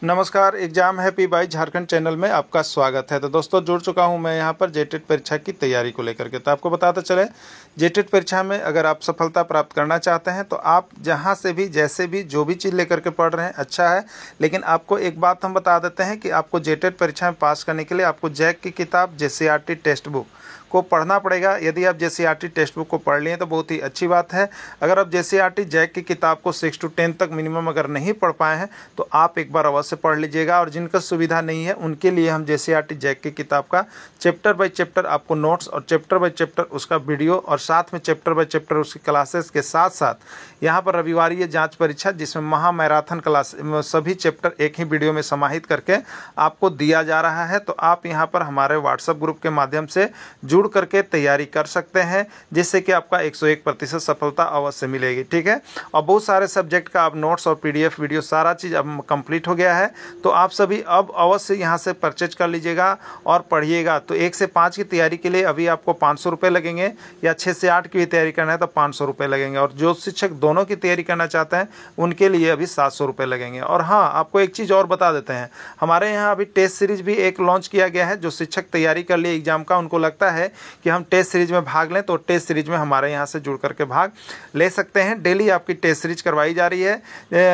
नमस्कार, exam happy by Jharkhand channel में आपका स्वागत है। तो दोस्तों जुड़ चुका हूं मैं यहां पर जेटेट परीक्षा की तैयारी को लेकर के। तो आपको बताते चले, जेटेट परीक्षा में अगर आप सफलता प्राप्त करना चाहते हैं तो आप जहां से भी जैसे भी जो भी चीज़ लेकर के पढ़ रहे हैं अच्छा है, लेकिन आपको एक बात हम बता देते हैं कि आपको जेटेट परीक्षा में पास करने के लिए आपको जैक की किताब जेसीईआरटी टेक्स्ट बुक को पढ़ना पड़ेगा। यदि आप जेसीईआरटी टेक्स्ट बुक को पढ़ लिए तो बहुत ही अच्छी बात है। अगर आप जेसीईआरटी जैक की किताब को 6 to 10 तक मिनिमम अगर नहीं पढ़ पाए हैं तो आप एक बार अवश्य पढ़ लीजिएगा। और जिनका सुविधा नहीं है उनके लिए हम जेसीईआरटी जैक की किताब का चैप्टर बाय चैप्टर आपको नोट्स और चैप्टर बाय चैप्टर उसका वीडियो और साथ में चैप्टर बाय चैप्टर उसकी क्लासेस के साथ साथ यहाँ पर रविवारीय जांच परीक्षा जिसमें महा मैराथन क्लास सभी चैप्टर एक ही वीडियो में समाहित करके आपको दिया जा रहा है। तो आप यहाँ पर हमारे व्हाट्सएप ग्रुप के माध्यम से जुड़ करके तैयारी कर सकते हैं, जिससे कि आपका 101% सफलता अवश्य मिलेगी। ठीक है, और बहुत सारे सब्जेक्ट का अब नोट्स और पीडीएफ वीडियो सारा चीज़ अब कंप्लीट हो गया है। तो आप सभी अब अवश्य यहाँ से परचेज कर लीजिएगा और पढ़िएगा। तो 1 से 5 की तैयारी के लिए अभी आपको 500 रुपये लगेंगे, या 6 से 8 की भी तैयारी करना है तो 500 रुपये लगेंगे, और जो शिक्षक दोनों की तैयारी करना चाहते हैं उनके लिए अभी 700 रुपये लगेंगे। और हाँ, आपको एक चीज़ और बता देते हैं, हमारे यहाँ अभी टेस्ट सीरीज भी एक लॉन्च किया गया है। जो शिक्षक तैयारी कर लिए एग्जाम का, उनको लगता है कि हम टेस्ट सीरीज में भाग लें, तो टेस्ट सीरीज में हमारे यहाँ से जुड़ करके भाग ले सकते हैं। डेली आपकी टेस्ट सीरीज करवाई जा रही है।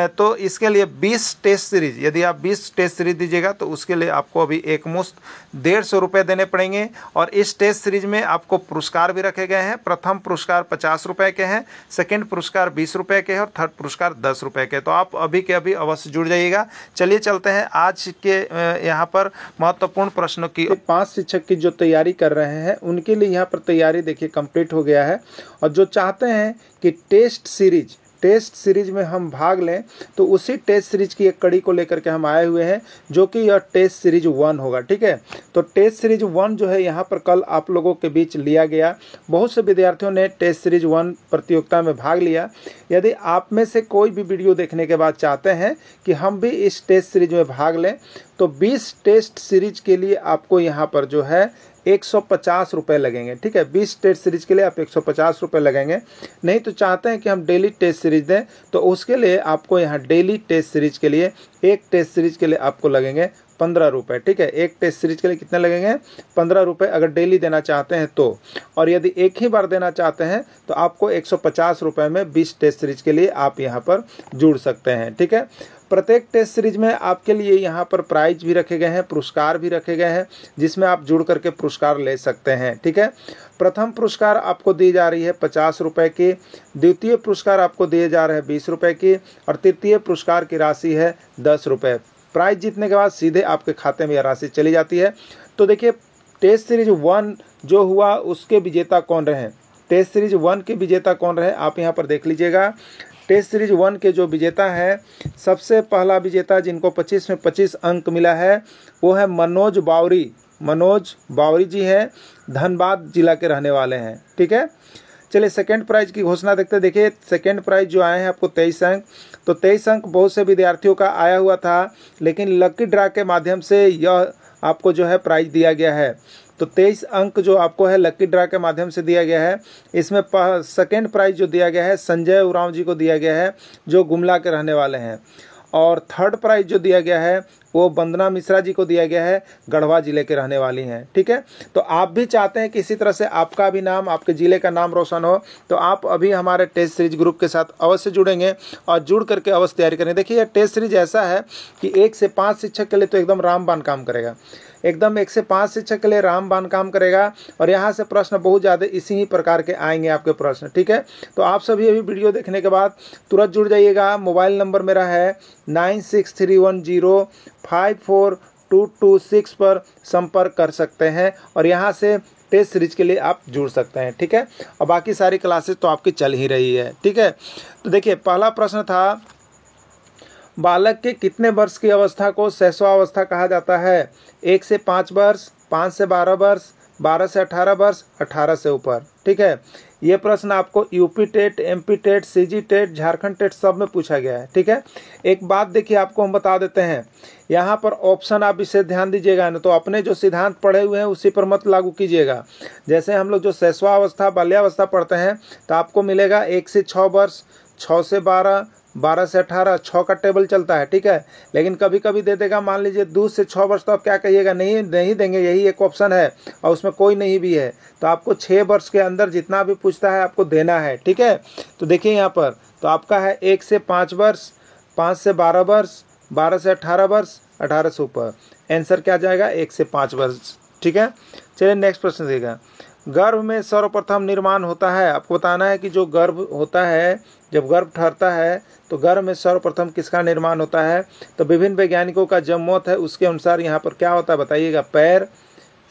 तो इसके लिए 20 टेस्ट सीरीज, यदि आप 20 टेस्ट सीरीज दीजिएगा तो उसके लिए आपको अभी एक मुश्त 150 रुपये देने पड़ेंगे। और इस टेस्ट सीरीज में आपको पुरस्कार भी रखे गए हैं। प्रथम पुरस्कार 50 रुपये के हैं, सेकेंड पुरस्कार 20 रुपये के हैं और थर्ड पुरस्कार 10 रुपये के। तो आप अभी के अभी अवश्य जुड़ जाइएगा। चलिए चलते हैं आज के यहाँ पर महत्वपूर्ण प्रश्नों की। 5 शिक्षक की जो तैयारी कर रहे हैं उनके लिए यहाँ पर तैयारी देखिए कंप्लीट हो गया है। और जो चाहते हैं कि टेस्ट सीरीज में हम भाग लें, तो उसी टेस्ट सीरीज की एक कड़ी को लेकर के हम आए हुए हैं, जो कि यह टेस्ट सीरीज 1 होगा। ठीक है, तो टेस्ट सीरीज 1 जो है यहाँ पर कल आप लोगों के बीच लिया गया। बहुत से विद्यार्थियों ने टेस्ट सीरीज 1 प्रतियोगिता में भाग लिया। यदि आप में से कोई भी वीडियो देखने के बाद चाहते हैं कि हम भी इस टेस्ट सीरीज में भाग लें, तो 20 टेस्ट सीरीज के लिए आपको यहाँ पर जो है 150 रुपये लगेंगे। ठीक है, 20 टेस्ट सीरीज के लिए आप 150 रुपये लगेंगे। नहीं तो चाहते हैं कि हम डेली टेस्ट सीरीज दें, तो उसके लिए आपको यहाँ डेली टेस्ट सीरीज के लिए एक टेस्ट सीरीज के लिए आपको लगेंगे 15 रुपये। ठीक है, एक टेस्ट सीरीज के लिए कितने लगेंगे? 15 रुपये अगर डेली देना चाहते हैं तो। और यदि एक ही बार देना चाहते हैं तो आपको 150 रुपये में 20 टेस्ट सीरीज के लिए आप यहाँ पर जुड़ सकते हैं। ठीक है, प्रत्येक टेस्ट सीरीज में आपके लिए यहाँ पर प्राइज भी रखे गए हैं, पुरस्कार भी रखे गए हैं, जिसमें आप जुड़ करके पुरस्कार ले सकते हैं। ठीक है, प्रथम पुरस्कार आपको दी जा रही है 50 रुपये की, द्वितीय पुरस्कार आपको दिए जा रहे हैं 20 रुपये की, और तृतीय पुरस्कार की राशि है 10 रुपये। प्राइज जीतने के बाद सीधे आपके खाते में यह राशि चली जाती है। तो देखिए, टेस्ट सीरीज 1 जो हुआ उसके विजेता कौन रहे? टेस्ट सीरीज 1 के विजेता कौन रहे आप यहाँ पर देख लीजिएगा। टेस्ट सीरीज 1 के जो विजेता हैं, सबसे पहला विजेता जिनको 25 में 25 अंक मिला है वो है मनोज बावरी जी हैं, धनबाद जिला के रहने वाले हैं। ठीक है, चलिए सेकंड प्राइज की घोषणा देखते हैं। देखिए, सेकंड प्राइज जो आए हैं आपको 23 अंक। तो 23 अंक बहुत से विद्यार्थियों का आया हुआ था, लेकिन लकी ड्रा के माध्यम से यह आपको जो है प्राइज दिया गया है। तो 23 अंक जो आपको है लकी ड्रा के माध्यम से दिया गया है। इसमें सेकेंड प्राइज जो दिया गया है संजय उरांव जी को दिया गया है, जो गुमला के रहने वाले हैं। और थर्ड प्राइज जो दिया गया है वो वंदना मिश्रा जी को दिया गया है, गढ़वा जिले के रहने वाली हैं। ठीक है, तो आप भी चाहते हैं कि इसी तरह से आपका भी नाम, आपके ज़िले का नाम रोशन हो, तो आप अभी हमारे टेस्ट सीरीज ग्रुप के साथ अवश्य जुड़ेंगे और जुड़ करके अवश्य तैयारी करें। देखिए, यह टेस्ट सीरीज ऐसा है कि 1 से 5 शिक्षक के लिए तो एकदम रामबाण काम करेगा, एकदम 1 से 5 शिक्षक के लिए रामबाण काम करेगा। और यहाँ से प्रश्न बहुत ज़्यादा इसी ही प्रकार के आएंगे आपके प्रश्न। ठीक है, तो आप सभी अभी वीडियो देखने के बाद तुरंत जुड़ जाइएगा। मोबाइल नंबर मेरा है 9631054226 पर संपर्क कर सकते हैं और यहाँ से टेस्ट सीरीज के लिए आप जुड़ सकते हैं। ठीक है, और बाकी सारी क्लासेस तो आपकी चल ही रही है। ठीक है, तो देखिए, पहला प्रश्न था, बालक के कितने वर्ष की अवस्था को शैशवावस्था कहा जाता है? 1 से 5 वर्ष, 5 से 12 वर्ष, 12 से 18 वर्ष, 18 से ऊपर। ठीक है, ये प्रश्न आपको UP TET, MP TET, CG TET, Jharkhand TET सब में पूछा गया है। ठीक है, एक बात देखिए आपको हम बता देते हैं, यहाँ पर ऑप्शन आप इसे ध्यान दीजिएगा ना, तो अपने जो सिद्धांत पढ़े हुए हैं उसी पर मत लागू कीजिएगा। जैसे हम लोग जो शैशवावस्था, बाल्यावस्था पढ़ते हैं तो आपको मिलेगा 1 से 6 वर्ष, 6 से 12, 12 से 18 6 का टेबल चलता है, ठीक है। लेकिन कभी कभी दे देगा मान लीजिए 2 से 6 वर्ष, तो आप क्या कहिएगा, नहीं नहीं देंगे, यही एक ऑप्शन है और उसमें कोई नहीं भी है। तो आपको 6 वर्ष के अंदर जितना भी पूछता है आपको देना है, ठीक है। तो देखिए यहाँ पर तो आपका है 1 से 5 वर्ष, 5 से 12 वर्ष, 12 से 18 वर्ष, 18 से ऊपर। आंसर क्या जाएगा, 1 से 5 वर्ष, ठीक है। चलिए नेक्स्ट प्रश्न देखिएगा। गर्भ में सर्वप्रथम निर्माण होता है, आपको बताना है कि जो गर्भ होता है, जब गर्भ ठहरता है तो गर्भ में सर्वप्रथम किसका निर्माण होता है। तो विभिन्न वैज्ञानिकों का जब मत है उसके अनुसार यहाँ पर क्या होता है बताइएगा, पैर,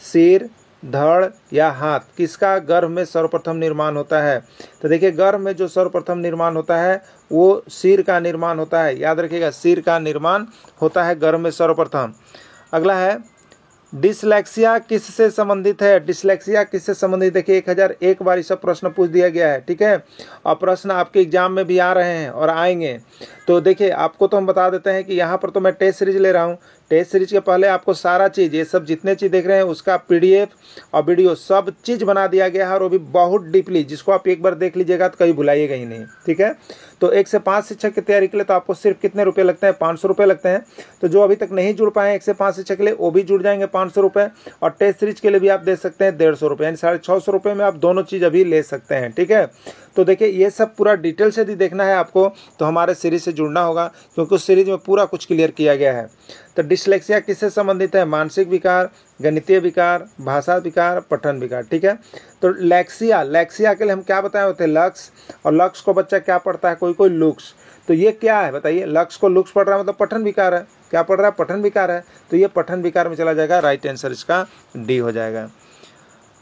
सिर, धड़ या हाथ, किसका गर्भ में सर्वप्रथम निर्माण होता है। तो देखिए गर्भ में जो सर्वप्रथम निर्माण होता है वो सिर का निर्माण होता है, याद रखिएगा, सिर का निर्माण होता है गर्भ में सर्वप्रथम। अगला है डिसलेक्सिया किससे संबंधित है। डिसलेक्सिया किससे संबंधित, देखिए 1001 बार इस प्रश्न पूछ दिया गया है, ठीक है। और प्रश्न आपके एग्जाम में भी आ रहे हैं और आएंगे। तो देखिए आपको तो हम बता देते हैं कि यहाँ पर तो मैं टेस्ट सीरीज ले रहा हूँ। टेस्ट सीरीज के पहले आपको सारा चीज़, ये सब जितने चीज़ देख रहे हैं उसका PDF और वीडियो सब चीज़ बना दिया गया है, और वो भी बहुत डीपली, जिसको आप एक बार देख लीजिएगा तो कहीं भुलाइएगा ही नहीं, ठीक है। तो 1 से 5 शिक्षक की तैयारी के लिए तो आपको सिर्फ कितने रुपए लगते हैं, 500 रुपये लगते हैं। तो जो अभी तक नहीं जुड़ पाए 1 से 5 शिक्षक के लिए, वो भी जुड़ जाएंगे 500 रुपये। और टेस्ट सीरीज के लिए भी आप दे सकते हैं 150 रुपये, यानी 650 रुपये में आप दोनों चीज़ अभी ले सकते हैं, ठीक है। तो देखिए ये सब पूरा डिटेल से यदि देखना है आपको तो हमारे सीरीज से जुड़ना होगा, क्योंकि उस सीरीज में पूरा कुछ क्लियर किया गया है। तो डिसलेक्सिया किससे संबंधित है, मानसिक विकार, गणितीय विकार, भाषा विकार, पठन विकार, ठीक है। तो लेक्सिया के लिए हम क्या बताए होते हैं, लक्ष्य, और लक्ष्य को बच्चा क्या पढ़ता है, कोई लुक्स। तो ये क्या है बताइए, लक्ष्य को लुक्स पढ़ रहा है मतलब पठन विकार है, क्या पढ़ रहा है, पठन विकार है। तो ये पठन विकार में चला जाएगा, राइट आंसर इसका डी हो जाएगा।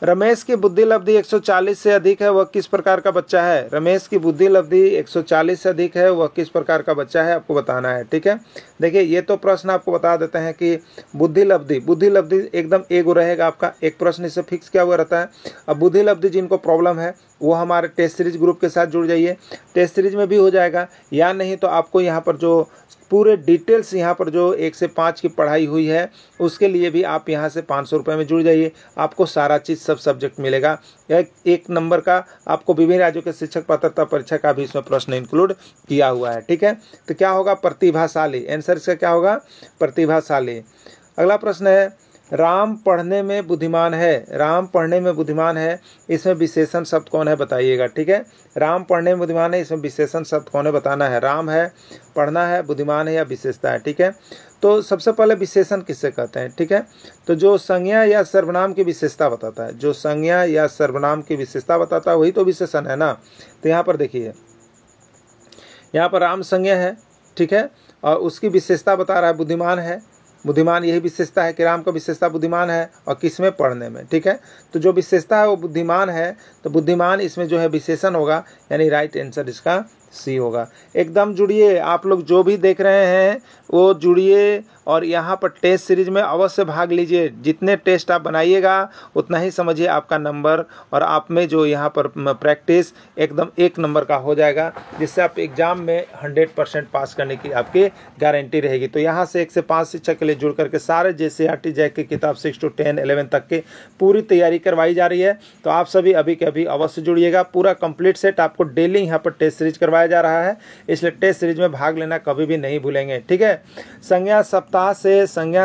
रमेश की बुद्धि लब्धि 140 से अधिक है, वह किस प्रकार का बच्चा है। रमेश की बुद्धि लब्धि 140 से अधिक है, वह किस प्रकार का बच्चा है, आपको बताना है, ठीक है। देखिए ये तो प्रश्न आपको बता देते हैं कि बुद्धि लब्धि एकदम एगो रहेगा आपका, एक प्रश्न इससे फिक्स किया हुआ रहता है। अब बुद्धि लब्धि जिनको प्रॉब्लम है वो हमारे टेस्ट सीरीज ग्रुप के साथ जुड़ जाइए, टेस्ट सीरीज में भी हो जाएगा, या नहीं तो आपको यहाँ पर जो पूरे डिटेल्स यहाँ पर जो 1 से 5 की पढ़ाई हुई है उसके लिए भी आप यहाँ से 500 रुपये में जुड़ जाइए, आपको सारा चीज़ सब सब्जेक्ट मिलेगा। एक नंबर का आपको विभिन्न राज्यों के शिक्षक पात्रता परीक्षा का भी इसमें प्रश्न इंक्लूड किया हुआ है, ठीक है। तो क्या होगा, प्रतिभाशाली, आंसर इसका क्या होगा, प्रतिभाशाली। अगला प्रश्न है, राम पढ़ने में बुद्धिमान है, राम पढ़ने में बुद्धिमान है, इसमें विशेषण शब्द कौन है बताइएगा, ठीक है। राम पढ़ने में बुद्धिमान है, इसमें विशेषण शब्द कौन है बताना है। राम है, पढ़ना है, बुद्धिमान है या विशेषता है, ठीक है। तो सबसे पहले विशेषण किससे कहते हैं, ठीक है। तो जो संज्ञा या सर्वनाम की विशेषता बताता है, जो संज्ञा या सर्वनाम की विशेषता बताता है वही तो विशेषण है ना। तो यहाँ पर देखिए, यहाँ पर राम संज्ञा है, ठीक है, और उसकी विशेषता बता रहा है बुद्धिमान है। बुद्धिमान यही विशेषता है कि राम का विशेषता बुद्धिमान है, और किस में, पढ़ने में, ठीक है। तो जो विशेषता है वो बुद्धिमान है, तो बुद्धिमान इसमें जो है विशेषण होगा, यानी राइट आंसर इसका सी होगा। एकदम जुड़िए, आप लोग जो भी देख रहे हैं वो जुड़िए, और यहाँ पर टेस्ट सीरीज में अवश्य भाग लीजिए। जितने टेस्ट आप बनाइएगा उतना ही समझिए आपका नंबर, और आप में जो यहाँ पर प्रैक्टिस एकदम 1 नंबर का हो जाएगा, जिससे आप एग्जाम में 100% पास करने की आपकी गारंटी रहेगी। तो यहाँ से 1 से 5 शिक्षक के लिए जुड़ करके सारे JCRT जैक की किताब 6 to 10 11 तक की पूरी तैयारी करवाई जा रही है। तो आप सभी अभी के अभी अवश्य जुड़िएगा, पूरा कंप्लीट सेट आपको डेली यहाँ पर टेस्ट सीरीज करवाया जा रहा है, इसलिए टेस्ट सीरीज में भाग लेना कभी भी नहीं भूलेंगे, ठीक है। संज्ञा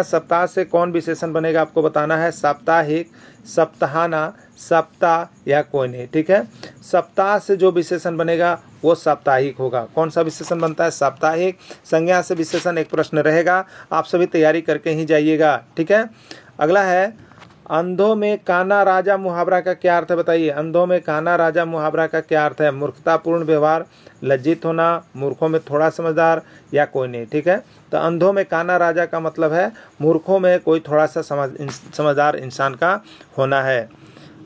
सप्ताह से कौन विशेषण बनेगा, आपको बताना है। साप्ताहिक, सप्ताहाना, सप्ताह या कोई नहीं, ठीक है। सप्ताह से जो विशेषण बनेगा वो साप्ताहिक होगा। कौन सा विशेषण बनता है, साप्ताहिक। संज्ञा से विशेषण एक प्रश्न रहेगा, आप सभी तैयारी करके ही जाइएगा, ठीक है। अगला है, अंधों में काना राजा मुहावरा का क्या अर्थ है बताइए। अंधों में काना राजा मुहावरा का क्या अर्थ है। मूर्खतापूर्ण व्यवहार, लज्जित होना, मूर्खों में थोड़ा समझदार या कोई नहीं, ठीक है। तो अंधों में काना राजा का मतलब है मूर्खों में कोई थोड़ा सा समझदार इंसान का होना है।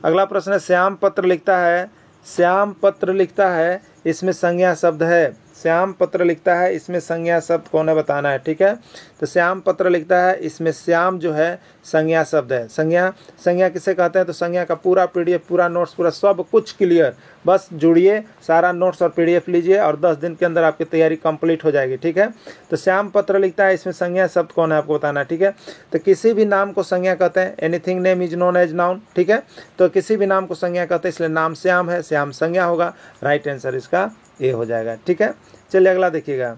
अगला प्रश्न है, श्याम पत्र लिखता है, श्याम पत्र लिखता है, इसमें संज्ञा शब्द है। श्याम पत्र लिखता है, इसमें संज्ञा शब्द कौन है बताना है, ठीक है। तो श्याम पत्र लिखता है, इसमें श्याम जो है संज्ञा शब्द है। संज्ञा किसे कहते हैं, तो संज्ञा का पूरा PDF, पूरा नोट्स, पूरा सब कुछ क्लियर। बस जुड़िए, सारा नोट्स और PDF लीजिए, और 10 दिन के अंदर आपकी तैयारी कंप्लीट हो जाएगी, ठीक है। तो श्याम पत्र लिखता है, इसमें संज्ञा शब्द कौन है आपको बताना है, ठीक है। तो किसी भी नाम को संज्ञा कहते हैं, anything name is known as noun, ठीक है। तो किसी भी नाम को संज्ञा कहते हैं, इसलिए नाम श्याम है, श्याम संज्ञा होगा, राइट आंसर इसका ए हो जाएगा। ठीक है, चलिए अगला देखिएगा।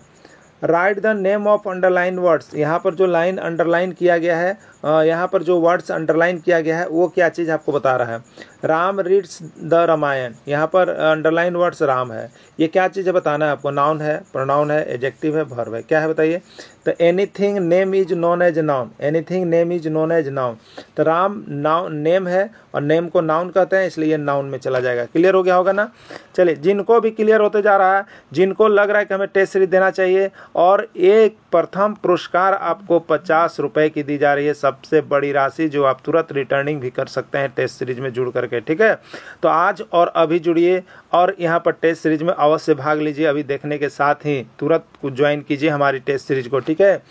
Right the name of underline words. यहाँ पर जो लाइन अंडरलाइन किया गया है, यहाँ पर जो वर्ड्स अंडरलाइन किया गया है वो क्या चीज़ आपको बता रहा है। राम रीड्स द रामायण, यहाँ पर अंडरलाइन वर्ड्स राम है, ये क्या चीज़ है बताना है आपको। नाउन है, प्रोनाउन है, एडजेक्टिव है, वर्ब है, क्या है बताइए। तो anything name is known as noun, anything name is known as noun. तो राम नाउन नेम है और नेम को नाउन कहते हैं, इसलिए नाउन में चला जाएगा। क्लियर हो गया होगा ना। चलिए, जिनको भी क्लियर होते जा रहा है, जिनको लग रहा है कि हमें टेस्ट सीरीज देना चाहिए, और एक प्रथम पुरस्कार आपको 50 रुपये की दी जा रही है, सबसे बड़ी राशि जो आप तुरंत रिटर्निंग भी कर सकते हैं टेस्ट सीरीज में जुड़ करके। ठीक है, तो आज और अभी जुड़िए और यहाँ पर टेस्ट सीरीज में अवश्य भाग लीजिए। अभी देखने के साथ ही तुरंत ज्वाइन कीजिए हमारी टेस्ट सीरीज को। ठीक है,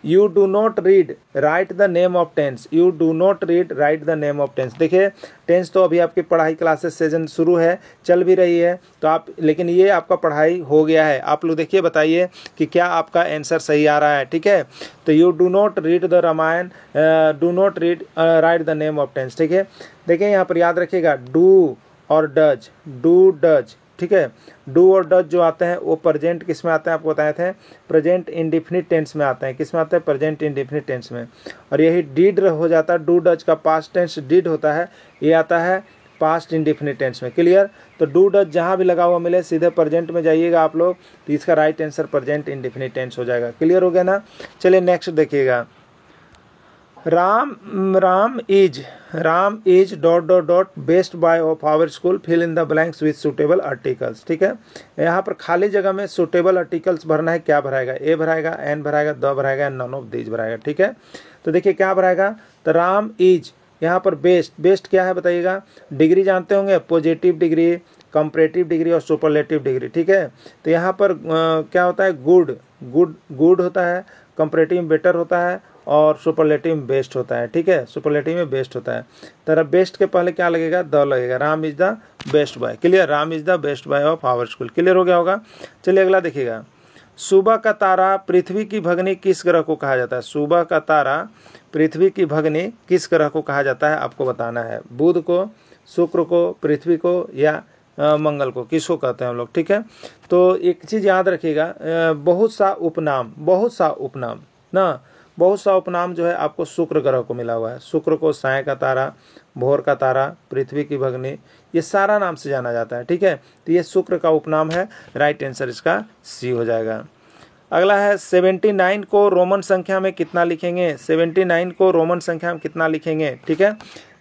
you do not read right the name of tense, you do not read right the name of tense. देखिए, टेंस तो अभी आपकी पढ़ाई क्लासेस सीजन शुरू है, चल भी रही है, तो आप, लेकिन ये आपका पढ़ाई हो गया है। आप लोग देखिए, बताइए कि क्या आपका आंसर सही आ रहा है। ठीक है, तो you do not read the Ramayana, do not read right the name of tense. ठीक है, देखिए यहाँ पर याद रखिएगा डू और डज, डू डज। ठीक है, डू और डज जो आते हैं वो प्रेजेंट किस में आते हैं, आपको बताए थे, प्रेजेंट इंडेफिनिट टेंस में आते हैं। किस में आते हैं, प्रेजेंट इंडेफिनिट टेंस में। और यही डीड हो जाता है, डू डज का पास्ट टेंस डीड होता है, ये आता है पास्ट इंडेफिनिट टेंस में। क्लियर, तो डू डज जहाँ भी लगा हुआ मिले सीधे प्रेजेंट में जाइएगा आप लोग, तो इसका right answer present indefinite tense हो जाएगा। क्लियर हो गया ना। चलिए नेक्स्ट देखिएगा। Ram is dot dot dot best boy of our school, fill in the blanks with suitable articles. ठीक है, यहाँ पर खाली जगह में सुटेबल आर्टिकल्स भरना है। क्या भराएगा, ए भराएगा, एन भराएगा, द भराएगा, नन ऑफ दीज भराएगा। ठीक है, तो देखिए क्या भराएगा, तो राम इज, यहाँ पर बेस्ट, बेस्ट क्या है बताइएगा। डिग्री जानते होंगे, पॉजिटिव डिग्री, कंपैरेटिव डिग्री और सुपरलेटिव डिग्री। ठीक है, तो यहाँ पर क्या होता है, गुड, गुड गुड होता है, कंपैरेटिव बेटर होता है और सुपरलेटिव में बेस्ट होता है। ठीक है, सुपरलेटिव में बेस्ट होता है। तरह बेस्ट के पहले क्या लगेगा, द लगेगा। Ram is the best boy. Clear, Ram is the best boy of our school. Clear हो गया होगा। चलिए अगला देखिएगा। सुबह का तारा पृथ्वी की भगनी किस ग्रह को कहा जाता है। सुबह का तारा पृथ्वी की भगनी किस ग्रह को कहा जाता है, आपको बताना है। बुध को, शुक्र को, पृथ्वी को या मंगल को, किसको कहते हैं हम लोग। ठीक है, तो एक चीज़ याद रखिएगा, बहुत सा उपनाम ना, बहुत सा उपनाम जो है आपको शुक्र ग्रह को मिला हुआ है। शुक्र को साय का तारा, भोर का तारा, पृथ्वी की भगनी, ये सारा नाम से जाना जाता है। ठीक है, तो ये शुक्र का उपनाम है। राइट आंसर इसका सी हो जाएगा। अगला है 79 को रोमन संख्या में कितना लिखेंगे। 79 को रोमन संख्या में कितना लिखेंगे। ठीक है,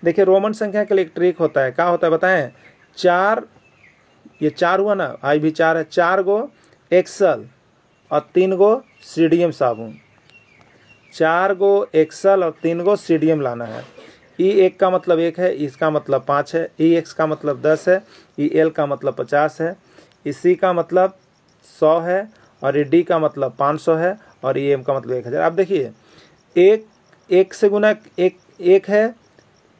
देखिए रोमन संख्या के लिए एक ट्रिक होता है। क्या होता है बताएं, 4, ये 4 हुआ ना, आई भी 4 है, 4 गो एक्सल और 3 गो सीडीएम साबुन, 4 गो एक्सल और 3 गो सीडीएम लाना है। E1 का मतलब 1 है, इसका मतलब 5 है, EX का मतलब 10 है, EL का मतलब 50 है, EC का मतलब 100 है और ED का मतलब 500 है और EM का मतलब 1000। आप देखिए, एक से गुना एक है,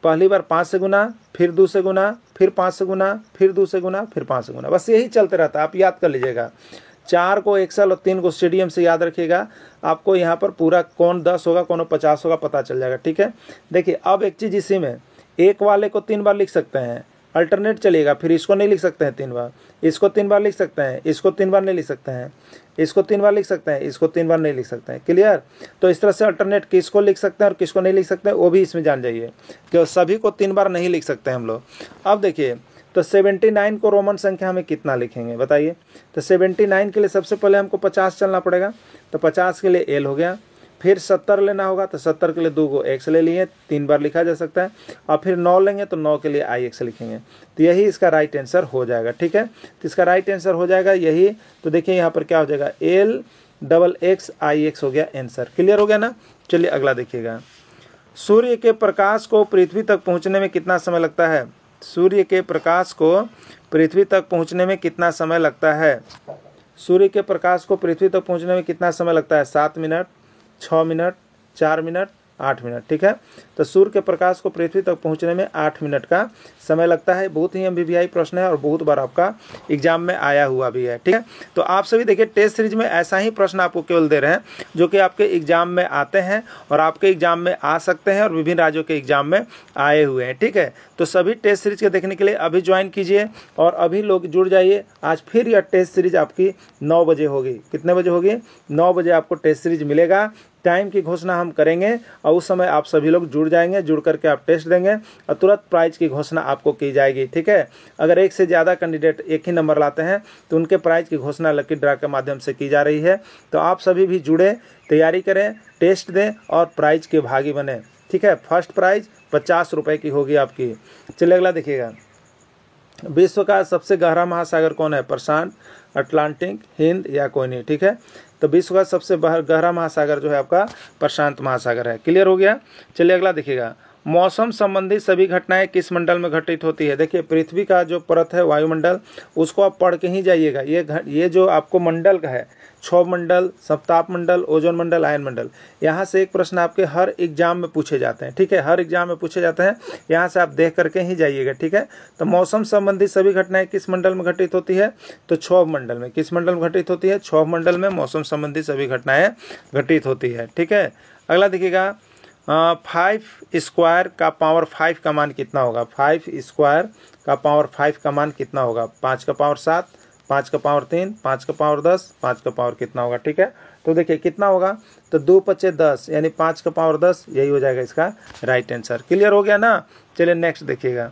पहली बार 5 से गुना, फिर 2 से गुना, फिर 5 से गुना, फिर 2 से गुना, फिर 5 से गुना, बस यही चलते रहता है। आप याद कर लीजिएगा, 4 को एक्सल और 3 को सीडीएम से याद रखिएगा। आपको यहाँ पर पूरा कौन 10 होगा कौन 50 होगा पता चल जाएगा। ठीक है, देखिए अब एक चीज़ इसी में, एक वाले को 3 बार लिख सकते हैं, अल्टरनेट चलिएगा, फिर इसको नहीं लिख सकते हैं 3 बार, इसको 3 बार लिख सकते हैं, इसको 3 बार नहीं लिख सकते हैं, इसको 3 बार लिख सकते हैं, इसको 3 बार नहीं लिख सकते हैं। क्लियर, तो इस तरह से अल्टरनेट किसको लिख सकते हैं और किसको नहीं लिख सकते हैं वो भी इसमें जान जाइए, कि सभी को 3 बार नहीं लिख सकते हैं हम लोग। अब देखिए, तो 79 को रोमन संख्या में कितना लिखेंगे बताइए। तो 79 के लिए सबसे पहले हमको 50 चलना पड़ेगा, तो 50 के लिए एल हो गया, फिर 70 लेना होगा, तो 70 के लिए 2 गो एक्स ले लिए, 3 बार लिखा जा सकता है, और फिर 9 लेंगे तो 9 के लिए आई एक्स लिखेंगे, तो यही इसका राइट आंसर हो जाएगा। ठीक है, तो इसका राइट आंसर हो जाएगा यही। तो देखिए यहाँ पर क्या हो जाएगा, एल डबल एक्स आई एक्स हो गया आंसर। क्लियर हो गया ना। चलिए अगला देखिएगा। सूर्य के प्रकाश को पृथ्वी तक पहुँचने में कितना समय लगता है। सूर्य के प्रकाश को पृथ्वी तक पहुँचने में कितना समय लगता है। सूर्य के प्रकाश को पृथ्वी तक पहुँचने में कितना समय लगता है। 7 मिनट, 6 मिनट, 4 मिनट, 8 मिनट, ठीक है। तो सूर्य के प्रकाश को पृथ्वी तक पहुंचने में 8 मिनट का समय लगता है। बहुत ही MBBI प्रश्न है और बहुत बार आपका एग्जाम में आया हुआ भी है, ठीक है। तो आप सभी देखिए टेस्ट सीरीज में ऐसा ही प्रश्न आपको केवल दे रहे हैं जो कि आपके एग्जाम में आते हैं और आपके एग्जाम में आ सकते हैं और विभिन्न राज्यों के एग्जाम में आए हुए हैं, ठीक है। तो सभी टेस्ट सीरीज के देखने के लिए अभी ज्वाइन कीजिए और अभी लोग जुड़ जाइए। आज फिर यह टेस्ट सीरीज आपकी 9 बजे होगी। कितने बजे होगी? 9 बजे आपको टेस्ट सीरीज मिलेगा। टाइम की घोषणा हम करेंगे और उस समय आप सभी लोग जुड़ जाएंगे। जुड़ करके आप टेस्ट देंगे और तुरंत प्राइज की घोषणा आपको की जाएगी, ठीक है। अगर एक से ज़्यादा कैंडिडेट एक ही नंबर लाते हैं तो उनके प्राइज की घोषणा लकी ड्रा के माध्यम से की जा रही है। तो आप सभी भी जुड़े, तैयारी करें, टेस्ट दें और प्राइज के भागी बने, ठीक है। फर्स्ट प्राइज 50 रुपये की होगी आपकी। चलिए अगला देखिएगा। विश्व का सबसे गहरा महासागर कौन है? प्रशांत, अटलांटिक, हिंद या कोई नहीं, ठीक है। तो विश्व का सबसे गहरा महासागर जो है आपका प्रशांत महासागर है। क्लियर हो गया। चलिए अगला देखिएगा। मौसम संबंधी सभी घटनाएं किस मंडल में घटित होती है? देखिए पृथ्वी का जो परत है वायुमंडल, उसको आप पढ़ के ही जाइएगा। ये जो आपको मंडल का है, क्षोभ मंडल, सप्ताप मंडल, ओजोन मंडल, आयन मंडल, यहाँ से एक प्रश्न आपके हर एग्जाम में पूछे जाते हैं, ठीक है। हर एग्जाम में पूछे जाते हैं, यहाँ से आप देख करके ही जाइएगा, ठीक है। तो मौसम संबंधी सभी घटनाएं किस मंडल में घटित होती है? तो क्षोभ मंडल में। किस मंडल में घटित होती है? क्षोभ मंडल में मौसम संबंधी सभी घटनाएं घटित होती है, ठीक है। अगला देखिएगा। 5 स्क्वायर का पावर 5 का मान कितना होगा? 5 स्क्वायर का पावर 5 का मान कितना होगा? 5 का पावर 7, 5 का पावर 3, 5 का पावर 10, 5 का पावर कितना होगा, ठीक है। तो देखिए कितना होगा? तो 2 पचे 10 यानी 5 का पावर 10, यही हो जाएगा इसका राइट आंसर। क्लियर हो गया ना। चलिए नेक्स्ट देखिएगा।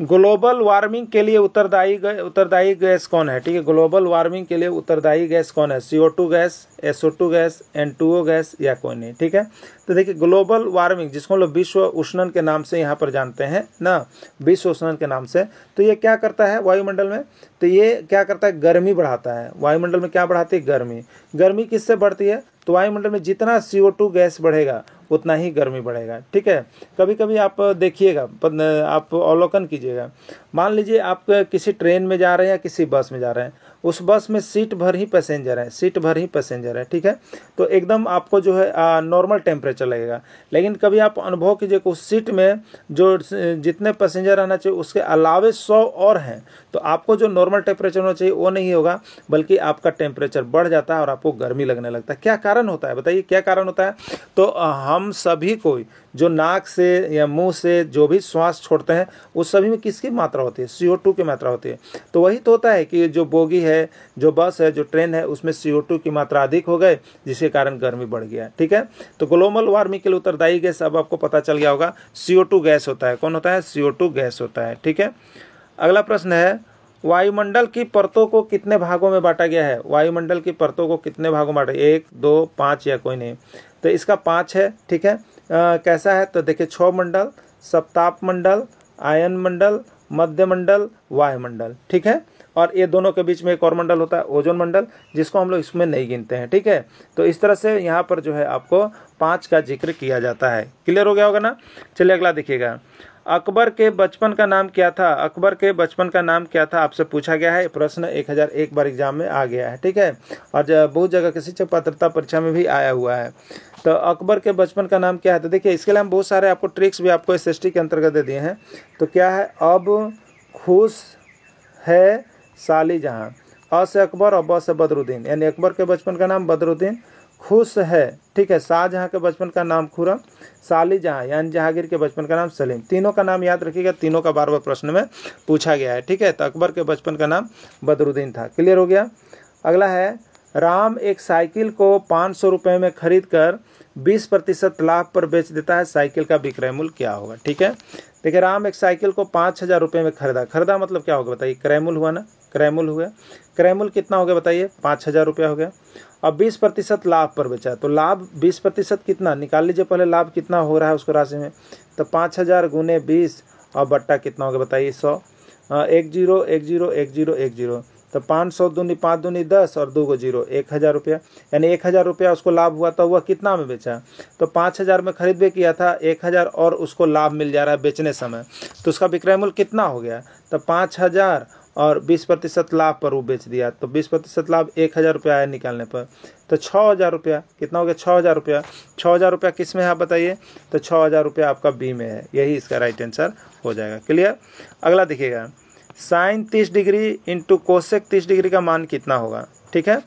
ग्लोबल वार्मिंग के लिए उत्तरदायी गैस कौन है? ठीक है, ग्लोबल वार्मिंग के लिए उत्तरदायी गैस कौन है? CO2 gas, SO2 gas, N2O gas या कोई नहीं, ठीक है। तो देखिए ग्लोबल वार्मिंग, जिसको हम लोग विश्व उष्णन के नाम से यहाँ पर जानते हैं ना, विश्व उष्णन के नाम से, तो ये क्या करता है वायुमंडल में? तो ये क्या करता है? गर्मी बढ़ाता है। वायुमंडल में क्या बढ़ाती है? गर्मी। गर्मी किससे बढ़ती है? तो वायुमंडल में जितना CO2 गैस बढ़ेगा उतना ही गर्मी बढ़ेगा, ठीक है। कभी कभी आप देखिएगा, आप अवलोकन कीजिएगा। मान लीजिए आप किसी ट्रेन में जा रहे हैं या किसी बस में जा रहे हैं, उस बस में सीट भर ही पैसेंजर है, सीट भर ही पैसेंजर है, ठीक है। तो एकदम आपको जो है नॉर्मल टेम्परेचर लगेगा। लेकिन कभी आप अनुभव कीजिए कि उस सीट में जो जितने पैसेंजर रहना चाहिए उसके अलावे 100 और हैं, तो आपको जो नॉर्मल टेम्परेचर होना चाहिए वो नहीं होगा, बल्कि आपका टेम्परेचर बढ़ जाता है और आपको गर्मी लगने लगता है। क्या कारण होता है बताइए, क्या कारण होता है? तो हम सभी को जो नाक से या मुंह से जो भी श्वास छोड़ते हैं उस सभी में किसकी मात्रा होती है? CO2 की मात्रा होती है। तो वही तो होता है कि जो बोगी है, जो बस है, जो ट्रेन है, उसमें CO2 की मात्रा अधिक हो गए, जिसके कारण गर्मी बढ़ गया, ठीक है। तो ग्लोबल वार्मिंग के लिए उत्तरदायी गैस अब आपको पता चल गया होगा, CO2 गैस होता है। कौन होता है? CO2 गैस होता है, ठीक है। अगला प्रश्न है, वायुमंडल की परतों को कितने भागों में बांटा गया है? वायुमंडल की परतों को कितने भागों में बांटा? 1, 2, 5 या कोई नहीं? तो इसका 5 है, ठीक है। कैसा है? तो देखिए क्षोभ मंडल, सप्ताप मंडल, आयन मंडल, मध्य मंडल, वायुमंडल, ठीक है। और ये दोनों के बीच में एक और मंडल होता है ओजोन मंडल, जिसको हम लोग इसमें नहीं गिनते हैं, ठीक है। तो इस तरह से यहाँ पर जो है आपको 5 का जिक्र किया जाता है। क्लियर हो गया होगा ना। चलिए अगला देखिएगा। अकबर के बचपन का नाम क्या था? अकबर के बचपन का नाम क्या था आपसे पूछा गया है। प्रश्न 1001 बार एग्जाम में आ गया है, ठीक है। और बहुत जगह की शिक्षक पात्रता परीक्षा में भी आया हुआ है। तो अकबर के बचपन का नाम क्या है? तो देखिए इसके लिए हम बहुत सारे आपको ट्रिक्स भी आपको SST के अंतर्गत दे दिए हैं। तो क्या है? अब खुश है शालीजहां। अ से अकबर और ब से बदरुद्दीन, यानी अकबर के बचपन का नाम बदरुद्दीन, खुश है, ठीक है। शाहजहां के बचपन का नाम खुरम, शालीजहां यानी जहांगीर के बचपन का नाम सलीम। तीनों का नाम याद रखिएगा, तीनों का बार बार प्रश्न में पूछा गया है, ठीक है। तो अकबर के बचपन का नाम बदरुद्दीन था। क्लियर हो गया। अगला है, राम एक साइकिल को 500 रुपये में खरीद कर 20% लाभ पर बेच देता है, साइकिल का विक्रय मूल्य क्या होगा? ठीक है, देखिए राम एक साइकिल को 5000 रुपये में खरीदा मतलब क्या होगा बताइए? क्रय मूल्य हुआ ना, क्रय मूल्य हुआ। क्रय मूल्य कितना हो गया बताइए? 5000 रुपया हो गया। अब 20% लाभ पर बेचा, तो लाभ 20% कितना निकाल लीजिए पहले, लाभ कितना हो रहा है उसको राशि में। तो 5000 गुने 20 और बट्टा कितना हो गया बताइए? 100। 1 0 1 0 1 0 1 0, तो 500 दूनी 5 दूनी 10 और 2 0, 1000 रुपया, यानी 1000 रुपया उसको लाभ हुआ। तो वह कितना में बेचा? तो 5000 में खरीद भी किया था, 1000 और उसको लाभ मिल जा रहा है बेचने समय, तो उसका विक्रय मूल्य कितना हो गया? तो 5000 और 20% लाभ पर वो बेच दिया, तो 20% लाभ 1000 रुपया आया निकालने पर, तो 6000 रुपया कितना हो गया, 6000 रुपया। 6000 रुपया किस में है आप बताइए, तो 6000 रुपया आपका बी में है, यही इसका राइट आंसर हो जाएगा। क्लियर। अगला देखिएगा, sine 30 degree into cosec 30 degree का मान कितना होगा। ठीक है,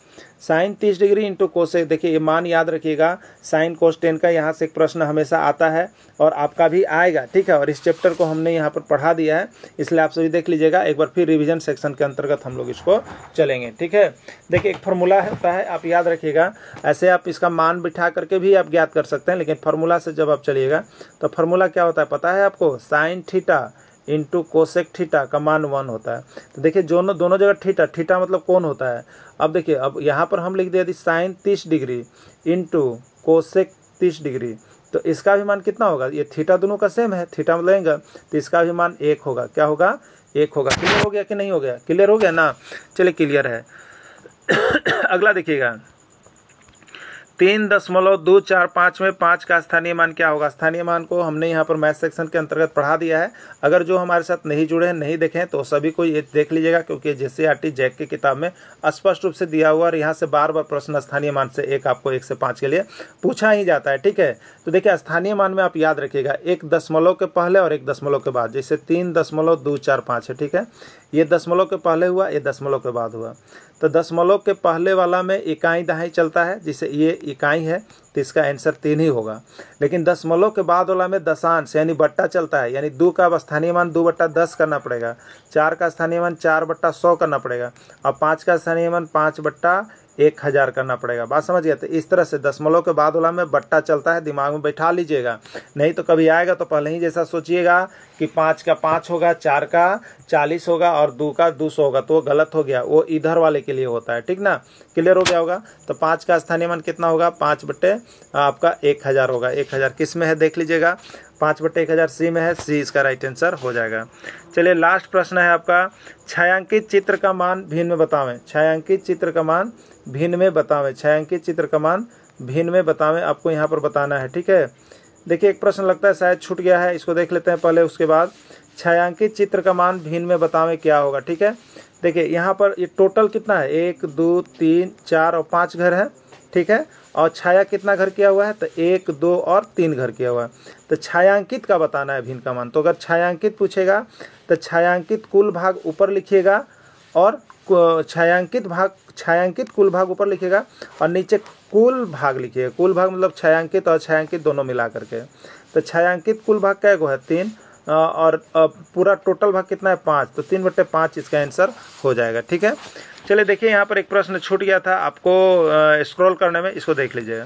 साइन 30 डिग्री इंटू कोसेक, देखिए ये मान याद रखिएगा, साइन कोस 10 का यहाँ से एक प्रश्न हमेशा आता है और आपका भी आएगा। ठीक है, और इस चैप्टर को हमने यहाँ पर पढ़ा दिया है, इसलिए आप सभी देख लीजिएगा, एक बार फिर रिवीजन सेक्शन के अंतर्गत हम लोग इसको चलेंगे। ठीक है, देखिए एक फार्मूला होता है, आप याद रखिएगा, ऐसे आप इसका मान बिठा करके भी आप ज्ञात कर सकते हैं, लेकिन फार्मूला से जब आप चलिएगा तो फार्मूला क्या होता है पता है आपको, sine theta into cosec theta का मान 1 होता है। तो देखिए दोनों जगह थीटा, थीटा मतलब कौन होता है। अब देखिए, अब यहाँ पर हम लिख दिया थी sine 30 degree into cosec 30 degree, तो इसका भी मान कितना होगा, ये थीटा दोनों का सेम है, थीटा मतलब लेंगे तो इसका भी मान 1 होगा। क्या होगा, 1 होगा। क्लियर हो गया कि नहीं हो गया, क्लियर हो गया ना, चलिए क्लियर है। अगला देखिएगा, 3.245 में 5 का स्थानीय मान क्या होगा। स्थानीय मान को हमने यहाँ पर मैथ सेक्शन के अंतर्गत पढ़ा दिया है, अगर जो हमारे साथ नहीं जुड़े हैं, नहीं देखें, तो सभी को ये देख लीजिएगा, क्योंकि JCERT जैक की किताब में स्पष्ट रूप से दिया हुआ और यहाँ से बार बार प्रश्न स्थानीय मान से एक आपको 1 से 5 के लिए पूछा ही जाता है। ठीक है, तो देखिए स्थानीय मान में आप याद रखिएगा 1 दशमलव के पहले और 1 दशमलव के बाद, जैसे 3.245 है। ठीक है, ये दशमलव के पहले हुआ, ये दशमलव के बाद हुआ, तो दशमलव के पहले वाला में इकाई दहाई चलता है, जिसे ये इकाई है, तो इसका आंसर 3 ही होगा। लेकिन दशमलव के बाद वाला में दशांश यानी बट्टा चलता है, यानी 2 का स्थानीय मान 2/10 करना पड़ेगा, 4 का स्थानीय मान 4/100 करना पड़ेगा, और 5 का स्थानीय मान 5/1000 करना पड़ेगा। बात समझ गया। तो इस तरह से दशमलव के बाद वाला में बट्टा चलता है, दिमाग में बैठा लीजिएगा, नहीं तो कभी आएगा तो पहले ही जैसा सोचिएगा कि 5 का 5 होगा, 4 का 40 होगा और 2 का 200 होगा, तो वो गलत हो गया, वो इधर वाले के लिए होता है। ठीक ना, क्लियर हो गया होगा। तो 5 का स्थानीय मान कितना होगा, 5/1000 होगा। 1000 किस में है देख लीजिएगा, 5/1000 सी में है, सी इसका राइट आंसर हो जाएगा। चलिए लास्ट प्रश्न है आपका, छायांकित चित्र का मान भिन्न में बतावें। छायांकित चित्र का मान भिन्न में बतावें, छायांकित चित्र का मान भिन्न में बतावें, आपको यहाँ पर बताना है। ठीक है, देखिए एक प्रश्न लगता है शायद छूट गया है, इसको देख लेते हैं पहले, उसके बाद छायांकित चित्र का मान भिन्न में बतावें क्या होगा। ठीक है, देखिए यहाँ पर ये टोटल कितना है, 1 2 3 4 और 5 घर है। ठीक है, और छाया कितना घर किया हुआ है, तो 1 2 और 3 घर किया हुआ है। तो छायांकित का बताना है भिन्न का मान, तो अगर छायांकित पूछेगा तो छायांकित कुल भाग ऊपर लिखिएगा और छायांकित कुल भाग ऊपर लिखिएगा और नीचे कुल भाग लिखिएगा। कुल भाग मतलब छायांकित और छायांकित दोनों मिला करके। तो छायांकित कुल भाग क्या है, 3 और पूरा टोटल भाग कितना है, 5, तो 3/5 इसका आंसर हो जाएगा। ठीक है, चलिए देखिए यहाँ पर एक प्रश्न छूट गया था आपको स्क्रॉल करने में, इसको देख लीजिएगा।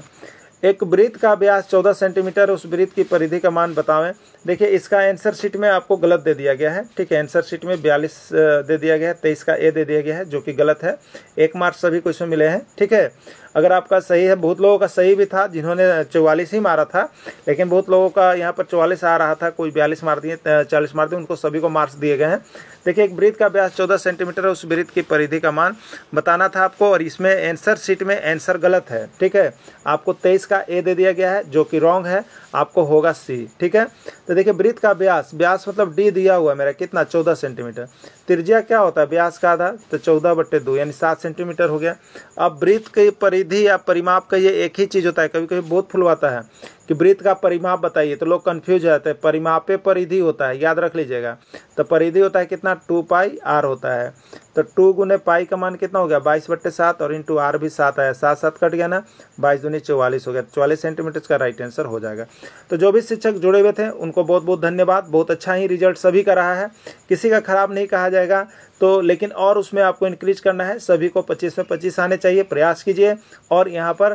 एक वृत्त का व्यास 14 सेंटीमीटर, उस वृत्त की परिधि का मान बतावें। देखिए इसका आंसर शीट में आपको गलत दे दिया गया है। ठीक है, आंसर शीट में 42 दे दिया गया है, 23 का ए दे दिया गया है, जो कि गलत है। 1 मार्क सभी को इसमें मिले हैं। ठीक है, अगर आपका सही है, बहुत लोगों का सही भी था जिन्होंने 44 ही मारा था, लेकिन बहुत लोगों का यहाँ पर 44 आ रहा था, कोई 42 मार दिए, 40 मार दिए, उनको सभी को मार्क्स दिए गए हैं। देखिए एक वृत्त का व्यास 14 सेंटीमीटर है, उस वृत्त की परिधि का मान बताना था आपको, और इसमें आंसर शीट में आंसर गलत है। ठीक है, आपको 23 का ए दे दिया गया है, जो कि रॉन्ग है, आपको होगा सी। ठीक है, तो देखिए वृत्त का व्यास, व्यास मतलब डी दिया हुआ है मेरा कितना, 14 सेंटीमीटर। त्रिज्या क्या होता है, व्यास का आधा, तो 14/2 यानी 7 सेंटीमीटर हो गया। अब वृत्त की परिधि या परिमाप का ये एक ही चीज़ होता है, कभी कभी बहुत फुलवाता है कि वृत्त का परिमाप बताइए, तो लोग कंफ्यूज हो जाते हैं। परिमापे परिधि होता है, याद रख लीजिएगा। तो परिधि होता है कितना, 2πr होता है। तो 2 गुने पाई का मान कितना हो गया, 22/7 और इंटू आर भी 7 आया, 7 7 कट गया ना, 22 दूनी 44 हो गया, 44 सेंटीमीटर का राइट आंसर हो जाएगा। तो जो भी शिक्षक जुड़े हुए थे उनको बहुत बहुत धन्यवाद। बहुत अच्छा ही रिजल्ट सभी का रहा है, किसी का खराब नहीं कहा जाएगा। तो लेकिन और उसमें आपको इंक्रीज करना है, सभी को 25 में 25 आने चाहिए, प्रयास कीजिए और यहाँ पर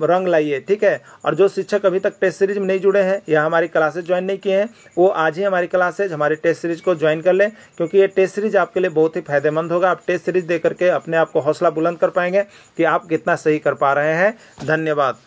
रंग लाइए। ठीक है, और जो शिक्षक अभी तक टेस्ट सीरीज में नहीं जुड़े हैं या हमारी क्लासेज ज्वाइन नहीं किए हैं, वो आज ही हमारी क्लासेज, हमारी टेस्ट सीरीज को ज्वाइन कर लें, क्योंकि ये टेस्ट सीरीज आपके लिए बहुत ही फायदेमंद होगा। आप टेस्ट सीरीज दे करके अपने आप को हौसला बुलंद कर पाएंगे कि आप कितना सही कर पा रहे हैं। धन्यवाद।